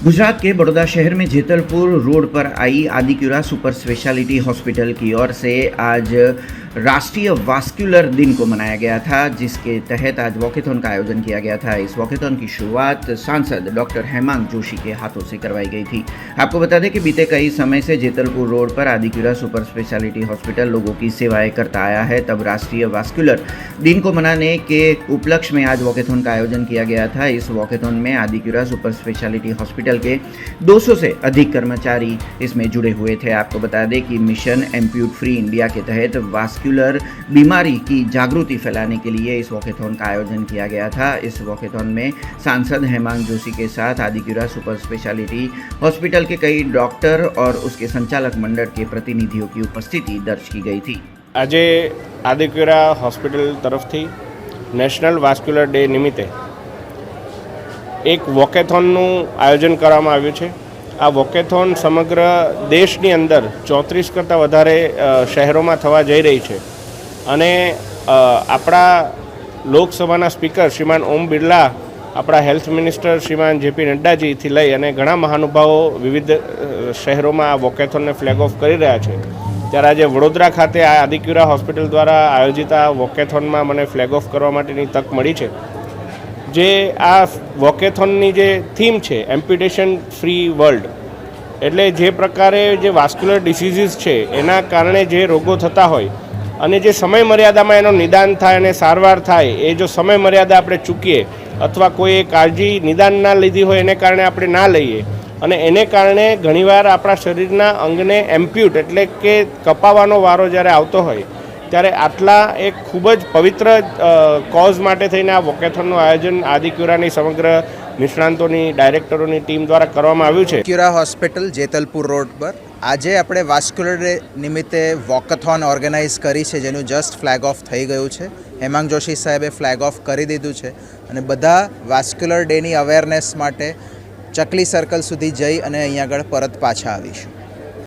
गुजरात के बड़ौदा शहर में जेतलपुर रोड पर आई आदिक्यूरा सुपर स्पेशलिटी हॉस्पिटल की ओर से आज राष्ट्रीय वास्कुलर दिन को मनाया गया था, जिसके तहत आज वॉकेथॉन का आयोजन किया गया था। इस वॉकेथॉन की शुरुआत सांसद डॉक्टर हेमांग जोशी के हाथों से करवाई गई थी। आपको बता दें कि बीते कई समय से जेतलपुर रोड पर आदिक्यूरा सुपर स्पेशलिटी हॉस्पिटल लोगों की सेवाएं करता आया है। तब राष्ट्रीय वास्कुलर दिन को मनाने के उपलक्ष्य में आज वॉकेथॉन का आयोजन किया गया था। इस वॉकेथॉन में आदिक्यूरा सुपर स्पेशलिटी हॉस्पिटल के 200 से अधिक कर्मचारी इसमें जुड़े हुए थे। आपको बता दें कि मिशन एम्प्यूट फ्री इंडिया के तहत वास्कुलर बीमारी की जागृति फैलाने के लिए इस वॉकेथॉन का आयोजन किया गया था। इस वॉकेथॉन में सांसद हेमांग जोशी के साथ आदिक्यूरा सुपर स्पेशलिटी हॉस्पिटल के कई डॉक्टर और उसके संचालक मंडल के प्रतिनिधियों की उपस्थिति दर्ज की गई थी। आज आदिक्यूरा हॉस्पिटल तरफथी नेशनल वास्कुलर डे निमित्ते एक वॉकेथॉनનું આયોજન કરવામાં આવ્યું છે। આ વોકેથોન સમગ્ર દેશની અંદર 34 કરતાં વધારે શહેરોમાં થવા જઈ રહી છે અને આપણા લોકસભાના સ્પીકર શ્રીમાન ઓમ બિરલા, આપણા હેલ્થ મિનિસ્ટર શ્રીમાન જેપી નડ્ડાજીથી લઈ અને ઘણા મહાનુભાવો વિવિધ શહેરોમાં આ વોકેથોનને ફ્લેગ ઓફ કરી રહ્યા છે। ત્યારે આજે વડોદરા ખાતે આ આદિક્યુરા હોસ્પિટલ દ્વારા આયોજિત આ વોકેથોનમાં મને ફ્લેગ ઓફ કરવા માટેની તક મળી છે। જે આ વોકેથોનની જે થીમ છે એમ્પ્યુટેશન ફ્રી વર્લ્ડ, એટલે જે પ્રકારે જે વાસ્ક્યુલર ડિસીઝીસ છે એના કારણે જે રોગો થતા હોય અને જે સમય મર્યાદામાં એનો નિદાન થાય અને સારવાર થાય, એ જો સમય મર્યાદા આપણે ચૂકીએ અથવા કોઈ કાળજી નિદાન ના લીધી હોય એને કારણે આપણે ના લઈએ અને એને કારણે ઘણીવાર આપણા શરીરના અંગને એમ્પ્યુટ એટલે કે કપાવવાનો વારો જ્યારે આવતો હોય ત્યારે આટલા એક ખૂબ જ પવિત્ર કોઝ માટે થઈને આ વોકેથોનનું આયોજન આદિક્યુરાની સમગ્ર નિષ્ણાંતોની ડાયરેક્ટરોની ટીમ દ્વારા કરવામાં આવ્યું છે। આદિક્યુરા હોસ્પિટલ જેતલપુર રોડ પર આજે આપણે વાસ્ક્યુલર ડે નિમિત્તે વોકેથોન ઓર્ગેનાઇઝ કરી છે, જેનું જસ્ટ ફ્લેગ ઓફ થઈ ગયું છે। હેમાંગ જોશી સાહેબે ફ્લેગ ઓફ કરી દીધું છે અને બધા વાસ્ક્યુલર ડેની અવેરનેસ માટે ચકલી સર્કલ સુધી જઈ અને અહીંયા આગળ પરત પાછા આવીશું।